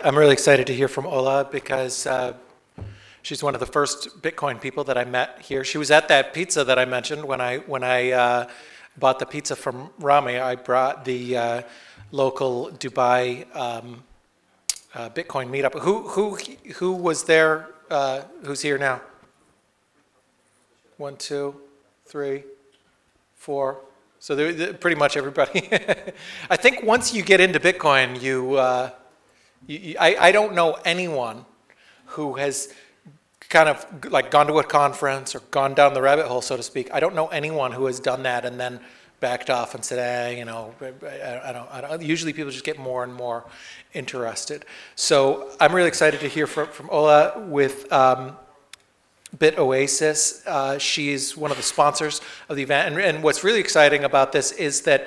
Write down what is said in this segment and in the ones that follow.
I'm really excited to hear from Ola because she's one of the first Bitcoin people that I met here. She was at that pizza that I mentioned when I bought the pizza from Rami. I brought the local Dubai Bitcoin meetup. Who was there? Who's here now? 1, 2, 3, 4. So pretty much everybody. I think once you get into Bitcoin, I don't know anyone who has kind of like gone to a conference or gone down the rabbit hole, so to speak. I don't know anyone who has done that and then backed off and said, you know, I don't. Usually people just get more and more interested. So I'm really excited to hear from Ola with BitOasis. She's one of the sponsors of the event. And what's really exciting about this is that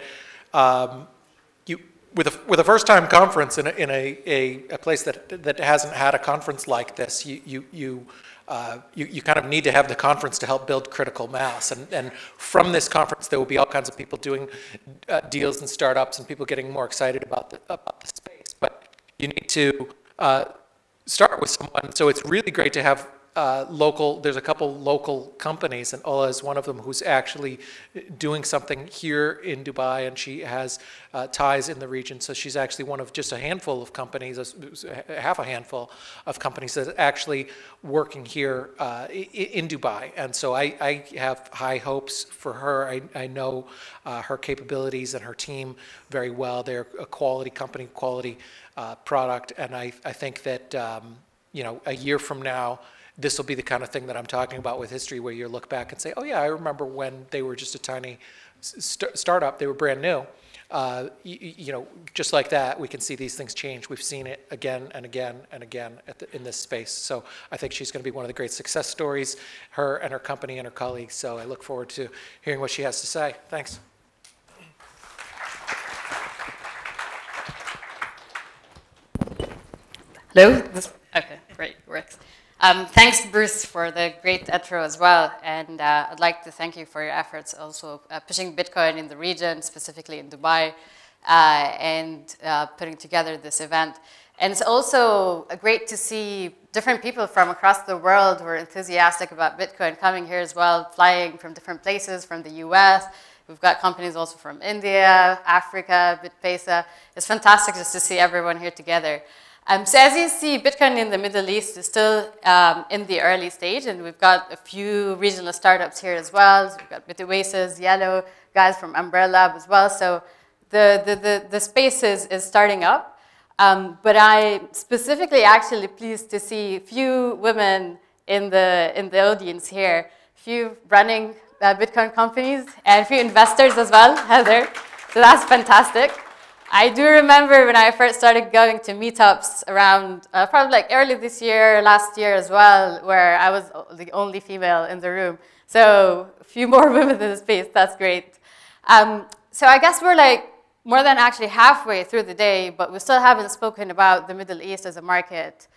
with a first-time conference in a place that hasn't had a conference like this, you kind of need to have the conference to help build critical mass. And from this conference, there will be all kinds of people doing deals and startups and people getting more excited about the space. But you need to start with someone. So it's really great to have there's a couple local companies, and Ola is one of them who's actually doing something here in Dubai, and she has ties in the region. So she's actually one of just a handful of companies, half a handful of companies that are actually working here in Dubai. And so I have high hopes for her. I know her capabilities and her team very well. They're a quality company, quality product, and I think that you know, a year from now, this will be the kind of thing that I'm talking about with history, where you look back and say, oh yeah, I remember when they were just a tiny startup, they were brand new. You know, just like that, we can see these things change. We've seen it again and again and again in this space. So I think she's going to be one of the great success stories, her and her company and her colleagues. So I look forward to hearing what she has to say. Thanks. Hello? Okay, great, works. Thanks, Bruce, for the great intro as well. And I'd like to thank you for your efforts also pushing Bitcoin in the region, specifically in Dubai, and putting together this event. And it's also great to see different people from across the world who are enthusiastic about Bitcoin coming here as well, flying from different places, from the US. We've got companies also from India, Africa, BitPesa. It's fantastic just to see everyone here together. So as you see, Bitcoin in the Middle East is still in the early stage, and we've got a few regional startups here as well. So we've got BitOasis, Yellow, guys from Umbrella Lab as well. So the space is starting up. But I'm specifically actually pleased to see a few women in the audience here, a few running Bitcoin companies, and a few investors as well, Heather. So that's fantastic. I do remember when I first started going to meetups around probably like early this year, last year as well, where I was the only female in the room. So a few more women in the space, that's great. So I guess we're like more than actually halfway through the day, but we still haven't spoken about the Middle East as a market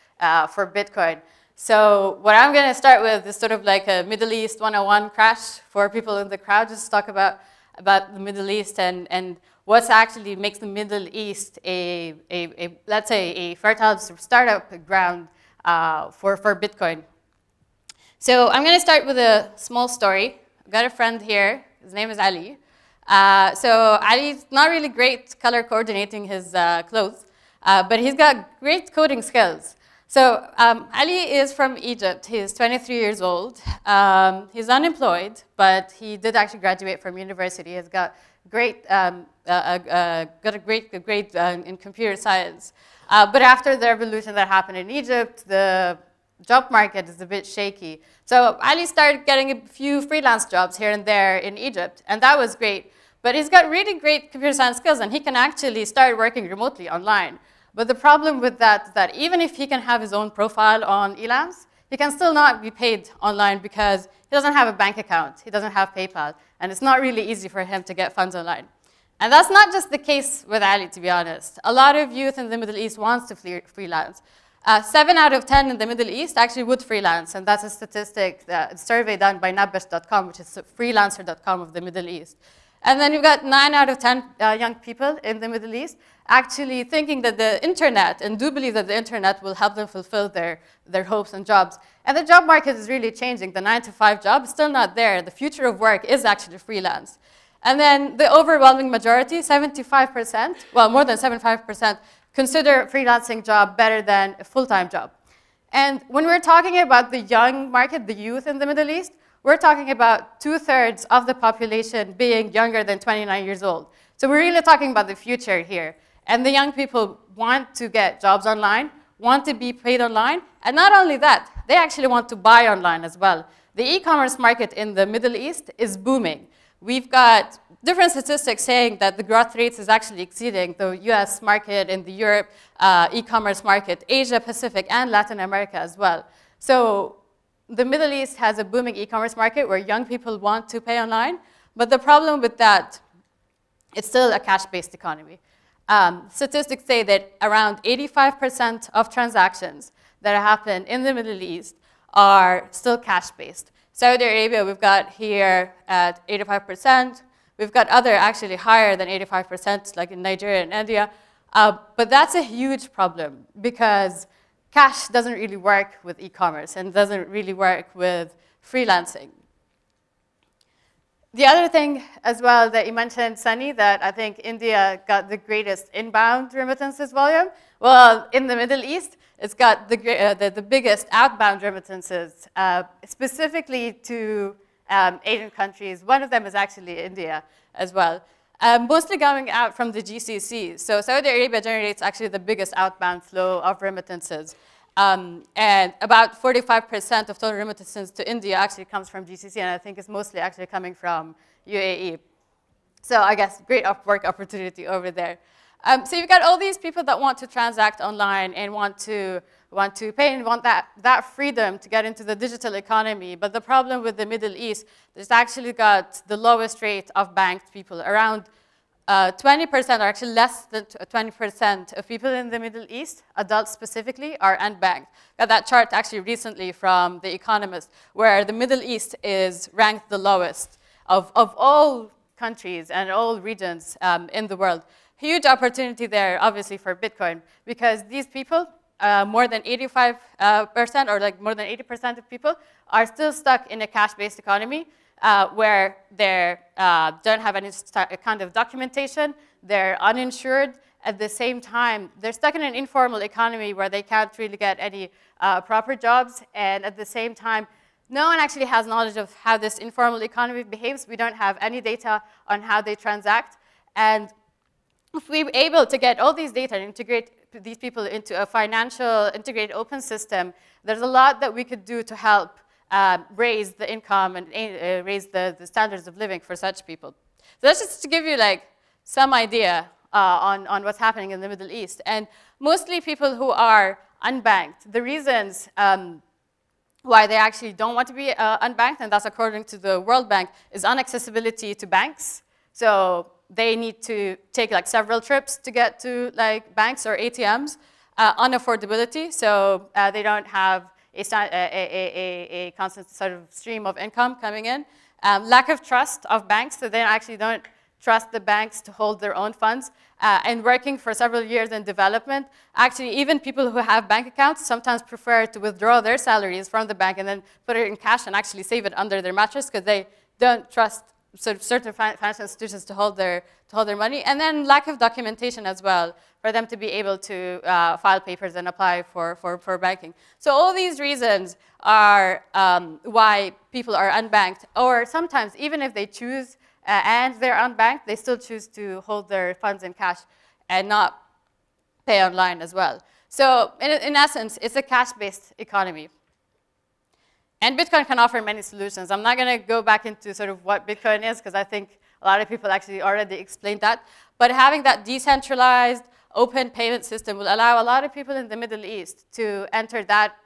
for Bitcoin. So what I'm going to start with is sort of like a Middle East 101 crash for people in the crowd, just talk about the Middle East and what actually makes the Middle East let's say a fertile startup ground for Bitcoin. So I'm going to start with a small story. I've got a friend here. His name is Ali. So Ali's not really great color coordinating his clothes, but he's got great coding skills. So Ali is from Egypt. He's 23 years old. He's unemployed, but he did actually graduate from university. He's got a great grade in computer science. But after the revolution that happened in Egypt, the job market is a bit shaky. So Ali started getting a few freelance jobs here and there in Egypt, and that was great. But he's got really great computer science skills, and he can actually start working remotely online. But the problem with that is that even if he can have his own profile on Elance, he can still not be paid online because he doesn't have a bank account, he doesn't have PayPal, and it's not really easy for him to get funds online. And that's not just the case with Ali, to be honest. A lot of youth in the Middle East wants to freelance. 7 out of 10 in the Middle East actually would freelance, and that's a statistic, a survey done by nabash.com, which is freelancer.com of the Middle East. And then you've got 9 out of 10 young people in the Middle East actually thinking that the internet, and do believe that the internet will help them fulfill their hopes and jobs. And the job market is really changing. The 9-to-5 job is still not there. The future of work is actually freelance. And then the overwhelming majority, 75%, well, more than 75%, consider a freelancing job better than a full-time job. And when we're talking about the young market, the youth in the Middle East, we're talking about 2/3 of the population being younger than 29 years old. So we're really talking about the future here. And the young people want to get jobs online, want to be paid online, and not only that, they actually want to buy online as well. The e-commerce market in the Middle East is booming. We've got different statistics saying that the growth rates is actually exceeding the US market and the Europe e-commerce market, Asia Pacific, and Latin America as well. So the Middle East has a booming e-commerce market where young people want to pay online, but the problem with that, it's still a cash-based economy. Statistics say that around 85% of transactions that happen in the Middle East are still cash-based. Saudi Arabia, we've got here at 85%. We've got other actually higher than 85%, like in Nigeria and India. But that's a huge problem because cash doesn't really work with e-commerce and doesn't really work with freelancing. The other thing as well that you mentioned, Sunny, that I think India got the greatest inbound remittances volume. Well, in the Middle East, it's got the biggest outbound remittances, specifically to Asian countries. One of them is actually India as well. Mostly going out from the GCC. So Saudi Arabia generates actually the biggest outbound flow of remittances. And about 45% of total remittances to India actually comes from GCC, and I think it's mostly actually coming from UAE. So I guess great work opportunity over there. So you've got all these people that want to transact online and want to pay and want that freedom to get into the digital economy. But the problem with the Middle East, it's actually got the lowest rate of banked people. Around 20%, or actually less than 20% of people in the Middle East, adults specifically, are unbanked. Got that chart actually recently from The Economist, where the Middle East is ranked the lowest of all countries and all regions in the world. Huge opportunity there, obviously, for Bitcoin, because these people, more than 85%, or like more than 80% of people, are still stuck in a cash-based economy, where they don't have any kind of documentation, they're uninsured. At the same time, they're stuck in an informal economy where they can't really get any proper jobs, and at the same time, no one actually has knowledge of how this informal economy behaves. We don't have any data on how they transact, and if we were able to get all these data and integrate these people into a financial integrated open system, there's a lot that we could do to help raise the income and raise the standards of living for such people. So that's just to give you like some idea on what's happening in the Middle East. And mostly people who are unbanked, the reasons why they actually don't want to be unbanked, and that's according to the World Bank, is inaccessibility to banks. So they need to take like several trips to get to like banks or ATMs. Unaffordability, so they don't have a constant sort of stream of income coming in. Lack of trust of banks, so they actually don't trust the banks to hold their own funds. And working for several years in development, actually even people who have bank accounts sometimes prefer to withdraw their salaries from the bank and then put it in cash and actually save it under their mattress because they don't trust sort of certain financial institutions to hold their money. And then lack of documentation as well for them to be able to file papers and apply for banking. So all these reasons are why people are unbanked, or sometimes even if they choose and they're unbanked, they still choose to hold their funds in cash and not pay online as well. So in essence, it's a cash-based economy. And Bitcoin can offer many solutions. I'm not going to go back into sort of what Bitcoin is, because I think a lot of people actually already explained that. But having that decentralized, open payment system will allow a lot of people in the Middle East to enter that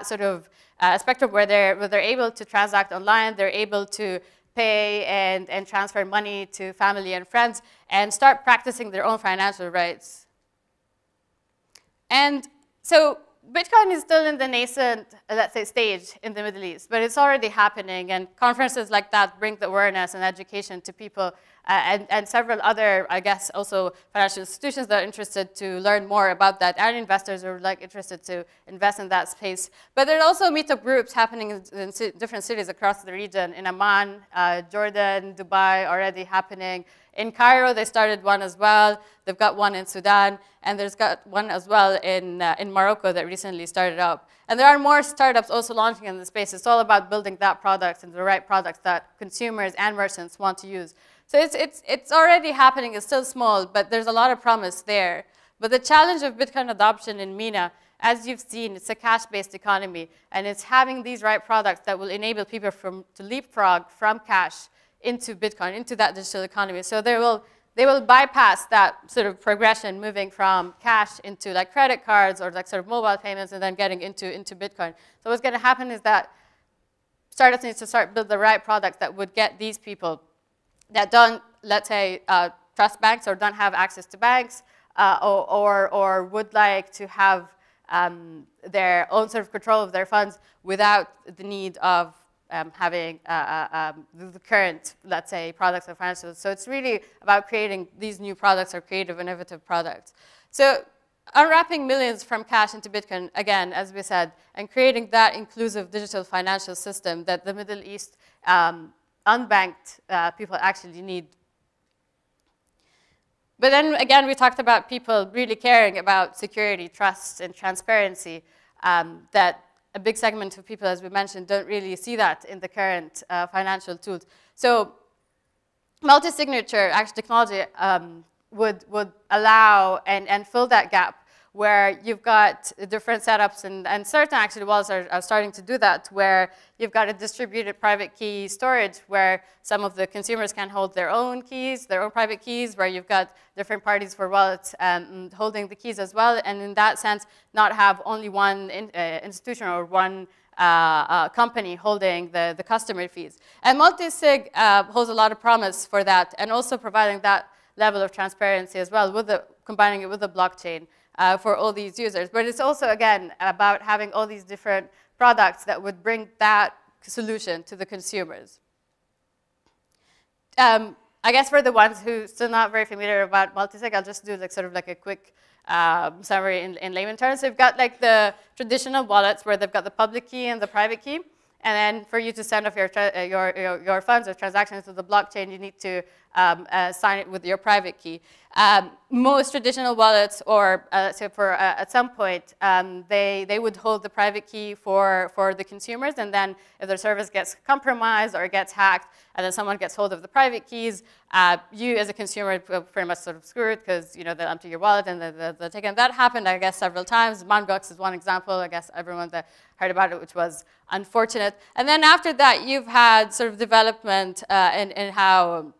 sort of spectrum where they're able to transact online, they're able to pay and transfer money to family and friends, and start practicing their own financial rights. And so Bitcoin is still in the nascent, let's say, stage in the Middle East, but it's already happening, and conferences like that bring the awareness and education to people, and several other, I guess, also financial institutions that are interested to learn more about that, and investors are like interested to invest in that space. But there are also meetup groups happening in different cities across the region, in Amman, Jordan, Dubai, already happening. In Cairo, they started one as well. They've got one in Sudan, and there's got one as well in Morocco that recently started up. And there are more startups also launching in the space. It's all about building that product and the right products that consumers and merchants want to use. So it's already happening. It's still small, but there's a lot of promise there. But the challenge of Bitcoin adoption in MENA, as you've seen, it's a cash-based economy, and it's having these right products that will enable people to leapfrog from cash into Bitcoin, into that digital economy. So they will bypass that sort of progression, moving from cash into like credit cards or like sort of mobile payments, and then getting into Bitcoin. So what's going to happen is that startups need to start build the right products that would get these people that don't, let's say, trust banks or don't have access to banks, or would like to have their own sort of control of their funds without the need of having the current, let's say, products or financials. So it's really about creating these new products or creative, innovative products. So unwrapping millions from cash into Bitcoin, again, as we said, and creating that inclusive digital financial system that the Middle East unbanked people actually need. But then again, we talked about people really caring about security, trust, and transparency, that a big segment of people, as we mentioned, don't really see that in the current financial tools. So multi-signature actually technology would allow and fill that gap where you've got different setups, and certain actually wallets are starting to do that, where you've got a distributed private key storage where some of the consumers can hold their own keys, their own private keys, where you've got different parties for wallets holding the keys as well, and in that sense, not have only one institution or one company holding the customer fees. And Multisig holds a lot of promise for that, and also providing that level of transparency as well, with combining it with the blockchain. For all these users. But it's also, again, about having all these different products that would bring that solution to the consumers. I guess for the ones who are still not very familiar about Multisig, I'll just do like sort of like a quick summary in layman terms. So we've got like the traditional wallets where they've got the public key and the private key. And then for you to send off your funds or transactions to the blockchain, you need to sign it with your private key. Most traditional wallets, or so for at some point, they would hold the private key for the consumers, and then if their service gets compromised or gets hacked, and then someone gets hold of the private keys, you as a consumer pretty much sort of screwed, because they'll empty your wallet and they'll take it. And that happened, I guess, several times. Mongox is one example. I guess everyone that heard about it, which was unfortunate. And then after that, you've had sort of development in how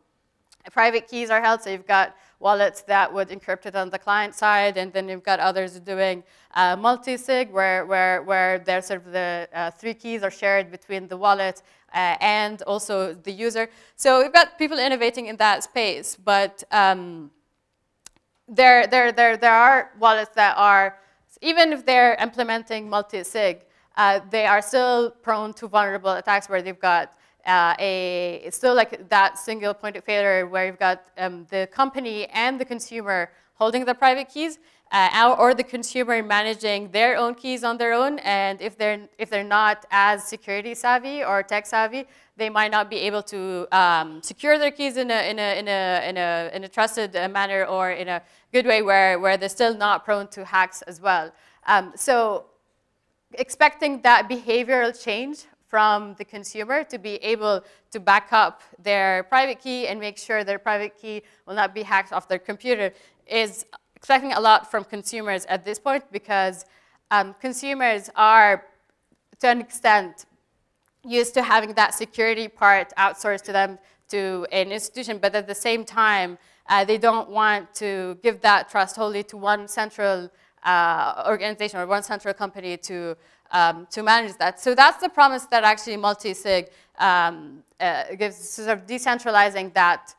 private keys are held. So you've got wallets that would encrypt it on the client side, and then you've got others doing multi-sig, where there's sort of the 3 keys are shared between the wallet and also the user. So we've got people innovating in that space, but there are wallets that are, even if they're implementing multi-sig, they are still prone to vulnerable attacks, where they've got it's still like that single point of failure where you've got the company and the consumer holding the private keys, or the consumer managing their own keys on their own. And if they're not as security savvy or tech savvy, they might not be able to secure their keys in a trusted manner, or in a good way where they're still not prone to hacks as well. So expecting that behavioral change from the consumer to be able to back up their private key and make sure their private key will not be hacked off their computer is expecting a lot from consumers at this point, because consumers are, to an extent, used to having that security part outsourced to them to an institution, but at the same time, they don't want to give that trust wholly to one central organization or one central company to manage that. So that's the promise that actually multi-sig gives, sort of decentralizing that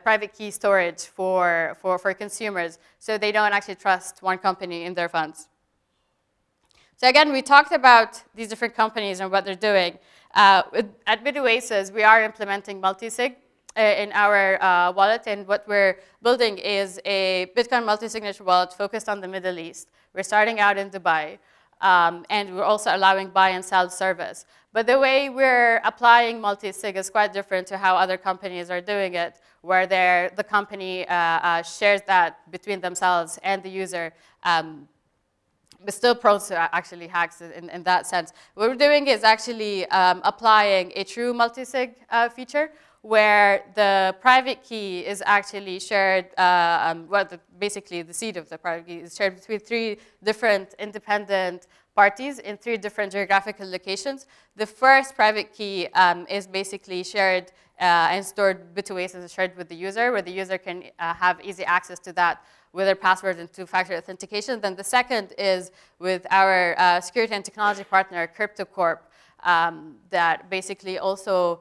private key storage for consumers, so they don't actually trust one company in their funds. So again, we talked about these different companies and what they're doing. At BitOasis, we are implementing Multisig in our wallet, and what we're building is a Bitcoin multi-signature wallet focused on the Middle East. We're starting out in Dubai, and we're also allowing buy and sell service. But the way we're applying multi-sig is quite different to how other companies are doing it, where the company shares that between themselves and the user. But still prone to actually hacks in that sense. What we're doing is actually applying a true multisig feature where the private key is actually shared, basically the seed of the private key is shared between 3 different independent parties in 3 different geographical locations. The first private key is basically shared and stored BitOasis is shared with the user, where the user can have easy access to that with their password and 2-factor authentication. Then the second is with our security and technology partner, CryptoCorp, that basically also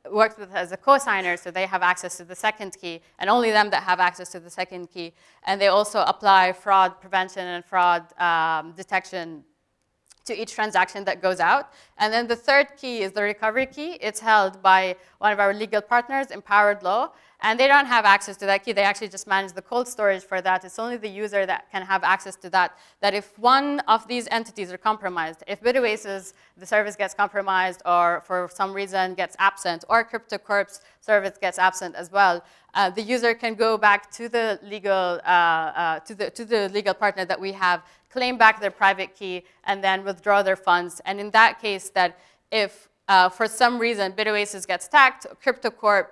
works with as a co-signer, so they have access to the second key, and only them that have access to the second key. And they also apply fraud prevention and fraud detection to each transaction that goes out. And then the third key is the recovery key. It's held by one of our legal partners, Empowered Law, and they don't have access to that key. They actually just manage the cold storage for that. It's only the user that can have access to that. That if one of these entities are compromised, if BitOasis, the service gets compromised or for some reason gets absent, or CryptoCorp's service gets absent as well, the user can go back to the legal legal partner that we have, claim back their private key, and then withdraw their funds. And in that case, that if for some reason BitOasis gets hacked, CryptoCorp,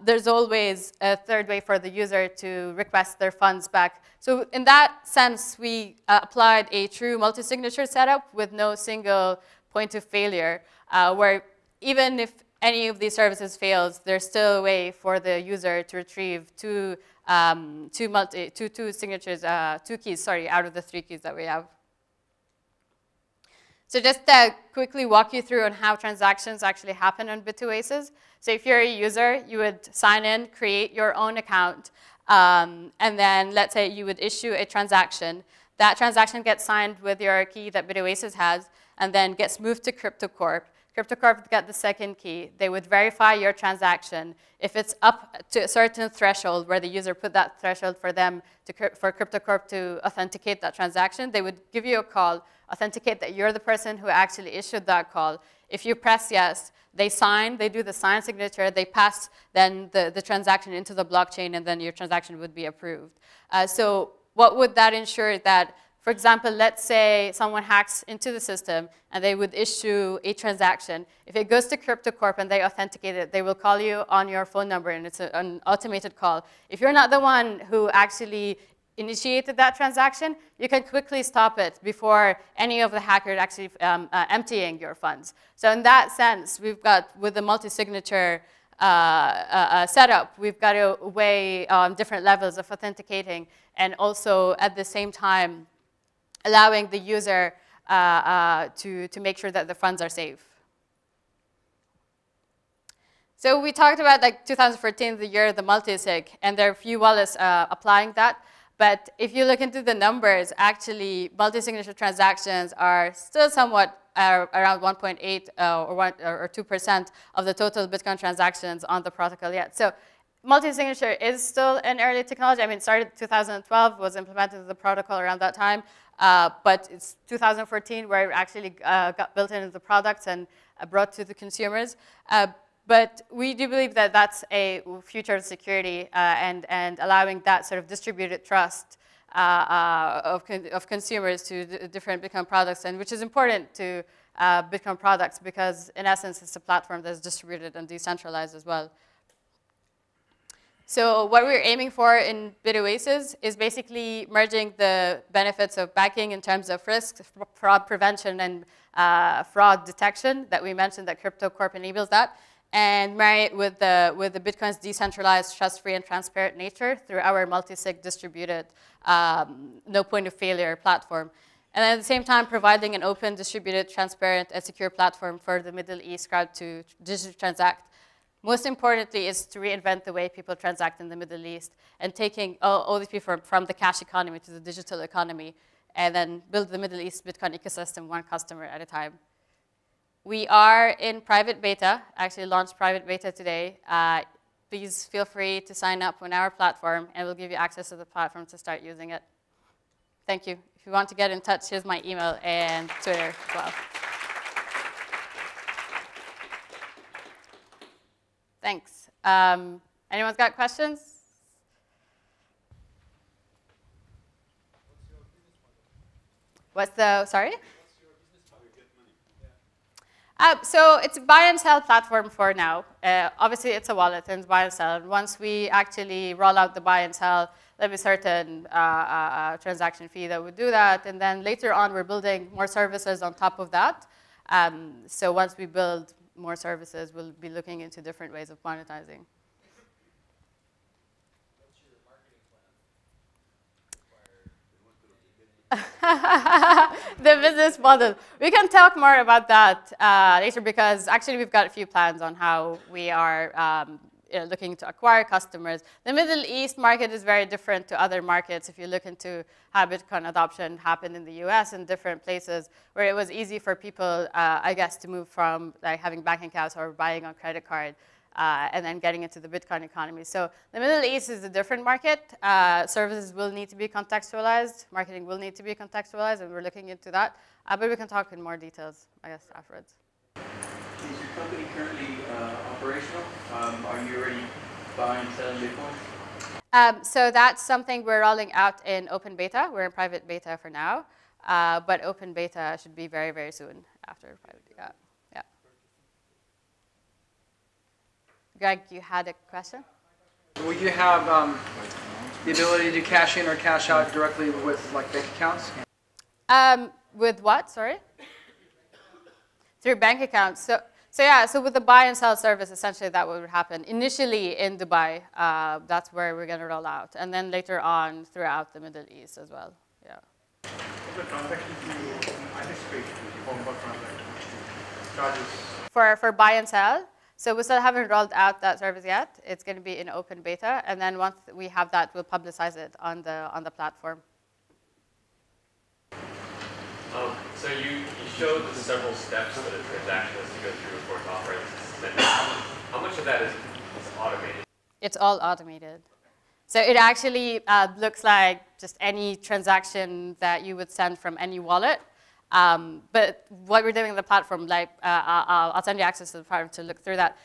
there's always a third way for the user to request their funds back. So in that sense, we applied a true multi-signature setup with no single point of failure, where even if any of these services fails, there's still a way for the user to retrieve two keys, out of the 3 keys that we have. So just to quickly walk you through on how transactions actually happen on BitOasis. So if you're a user, you would sign in, create your own account, and then let's say you would issue a transaction. That transaction gets signed with your key that BitOasis has, and then gets moved to CryptoCorp. CryptoCorp would get the second key. They would verify your transaction. If it's up to a certain threshold where the user put that threshold for them for CryptoCorp to authenticate that transaction, they would give you a call, authenticate that you're the person who actually issued that call. If you press yes, they sign, they do the sign signature, they pass then the transaction into the blockchain, and then your transaction would be approved. So what would that ensure? That, for example, let's say someone hacks into the system and they would issue a transaction. If it goes to CryptoCorp and they authenticate it, they will call you on your phone number, and it's an automated call. If you're not the one who actually initiated that transaction, you can quickly stop it before any of the hackers actually emptying your funds. So in that sense, we've got, with the multi-signature setup, we've got a way different levels of authenticating, and also at the same time allowing the user to make sure that the funds are safe. So we talked about 2014, the year of the multisig, and there are a few wallets applying that. But if you look into the numbers, actually, multi-signature transactions are still somewhat around 1.8 or 2% of the total Bitcoin transactions on the protocol yet. So multi-signature is still an early technology. I mean, it started in 2012, was implemented in the protocol around that time. But it's 2014 where it actually got built into the products and brought to the consumers. But we do believe that that's a future of security and allowing that sort of distributed trust of consumers to different Bitcoin products, and which is important to Bitcoin products because, in essence, it's a platform that's distributed and decentralized as well. So what we're aiming for in BitOasis is basically merging the benefits of banking in terms of risk, fraud prevention, and fraud detection that we mentioned that CryptoCorp enables that, and marry it with the Bitcoin's decentralized, trust-free, and transparent nature through our multi-sig distributed, no point of failure platform. And at the same time, providing an open, distributed, transparent, and secure platform for the Middle East crowd to digitally transact. Most importantly is to reinvent the way people transact in the Middle East and taking all these people from the cash economy to the digital economy and then build the Middle East Bitcoin ecosystem one customer at a time. We are in private beta, actually launched private beta today. Please feel free to sign up on our platform, and we'll give you access to the platform to start using it. Thank you. If you want to get in touch, here's my email and Twitter as well. Thanks. Anyone's got questions? What's the, sorry? So it's a buy and sell platform for now. Obviously, it's a wallet and buy and sell. Once we actually roll out the buy and sell, there'll be certain transaction fee that would do that. And then later on, we're building more services on top of that. So once we build more services, we'll be looking into different ways of monetizing. What's your marketing plan? The business model. We can talk more about that later, because actually we've got a few plans on how we are looking to acquire customers. The Middle East market is very different to other markets. If you look into how Bitcoin adoption happened in the US and different places where it was easy for people, I guess, to move from like having bank accounts or buying on credit card and then getting into the Bitcoin economy. So the Middle East is a different market. Services will need to be contextualized. Marketing will need to be contextualized, and we're looking into that. But we can talk in more details, I guess, afterwards. Is your company currently operational? Are you already buying and selling Bitcoin? So that's something we're rolling out in open beta. We're in private beta for now. But open beta should be very, very soon after private beta. Yeah. Greg, you had a question? Will you have the ability to cash in or cash out directly with like bank accounts? With what, sorry? Through bank accounts. So with the buy and sell service, essentially that would happen. Initially in Dubai, that's where we're going to roll out. And then later on throughout the Middle East as well. Yeah. The transactions you anticipate for transactions charges? For buy and sell. So we still haven't rolled out that service yet. It's going to be in open beta. And then once we have that, we'll publicize it on the platform. So you showed the several steps that a transaction has to go through before it's authorized. How much of that is automated? It's all automated. So it actually looks like just any transaction that you would send from any wallet. But what we're doing in the platform, like I'll send you access to the platform to look through that.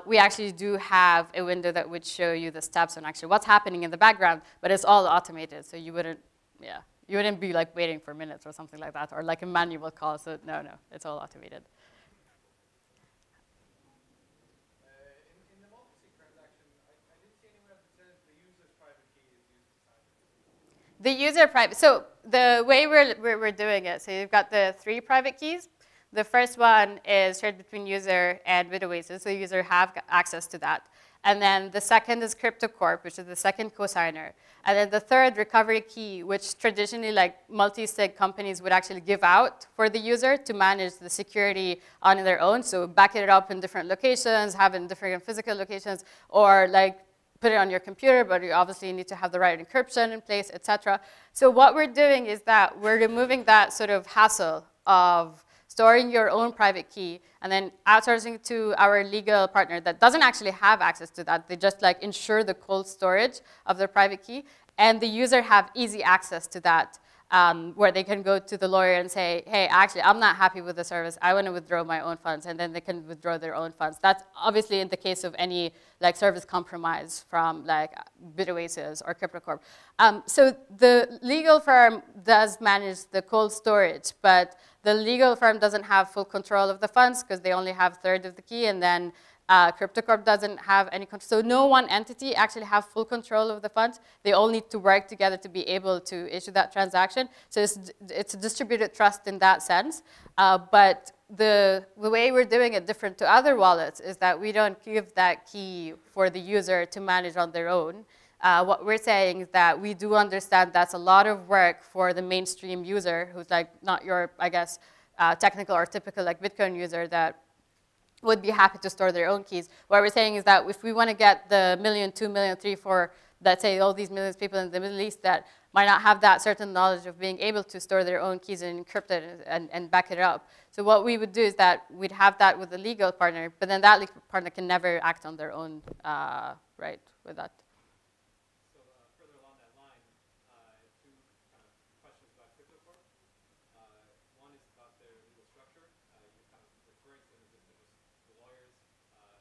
We actually do have a window that would show you the steps on actually what's happening in the background, but it's all automated. So you wouldn't, you wouldn't be like waiting for minutes or something like that, or like a manual call. So no, it's all automated. In the Multisig transaction, I didn't see anywhere that says the user's private key is used to sign it. The user private. So the way we're doing it, so you've got the 3 private keys. The first one is shared between user and BitOasis, so the user have access to that. And then the second is CryptoCorp, which is the second cosigner. And then the third, recovery key, which traditionally like multi-sig companies would actually give out for the user to manage the security on their own. So back it up in different locations, have it in different physical locations, or like put it on your computer, but you obviously need to have the right encryption in place, etc. So what we're doing is that we're removing that sort of hassle of storing your own private key, and then outsourcing to our legal partner that doesn't actually have access to that. They just like ensure the cold storage of their private key, and the user have easy access to that, where they can go to the lawyer and say, hey, actually, I'm not happy with the service. I want to withdraw my own funds, and then they can withdraw their own funds. That's obviously in the case of any like service compromise from like BitOasis or CryptoCorp. So the legal firm does manage the cold storage, but the legal firm doesn't have full control of the funds because they only have a third of the key, and then CryptoCorp doesn't have any control. So no one entity actually have full control of the funds. They all need to work together to be able to issue that transaction. So it's a distributed trust in that sense. But the way we're doing it different to other wallets is that we don't give that key for the user to manage on their own. What we're saying is that we do understand that's a lot of work for the mainstream user who's like not your, I guess, technical or typical like Bitcoin user that would be happy to store their own keys. What we're saying is that if we want to get the 1 million, 2 million, 3, 4, let's say all these millions of people in the Middle East that might not have that certain knowledge of being able to store their own keys and encrypt it and back it up. So what we would do is that we'd have that with a legal partner, but then that legal partner can never act on their own, right, with that. So further along that line, two kind of questions about CryptoCorp. One is about their legal structure. You're kind of referring to them as if they're just the lawyers,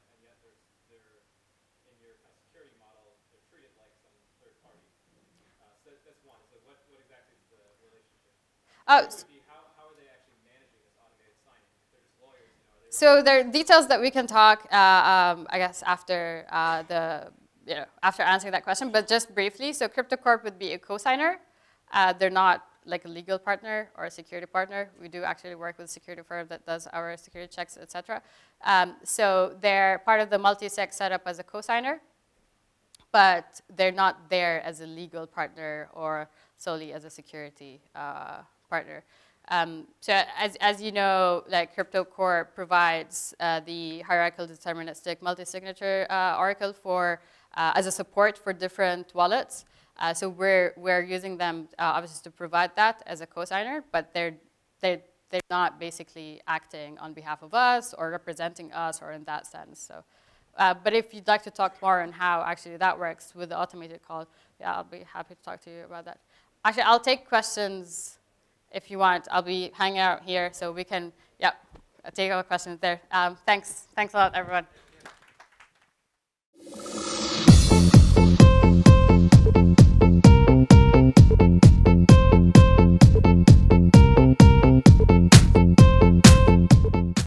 and yet they're in your kind of security model, they're treated like some third party. So that's one. So what exactly is the relationship? How are they actually managing this automated signing? If they're just lawyers, you know, so there are details that we can talk, I guess, after after answering that question. But just briefly, so CryptoCorp would be a co-signer. They're not like a legal partner or a security partner. We do actually work with a security firm that does our security checks, etc. So they're part of the Multisig setup as a co-signer, but they're not there as a legal partner or solely as a security partner. So as you know, like CryptoCorp provides the hierarchical deterministic multi-signature oracle for as a support for different wallets. So we're using them obviously to provide that as a co-signer, but they're not basically acting on behalf of us or representing us or in that sense. So. But if you'd like to talk more on how actually that works with the automated call, yeah, I'll be happy to talk to you about that. Actually, I'll take questions if you want. I'll be hanging out here, so we can, take all the questions there. Thanks a lot, everyone.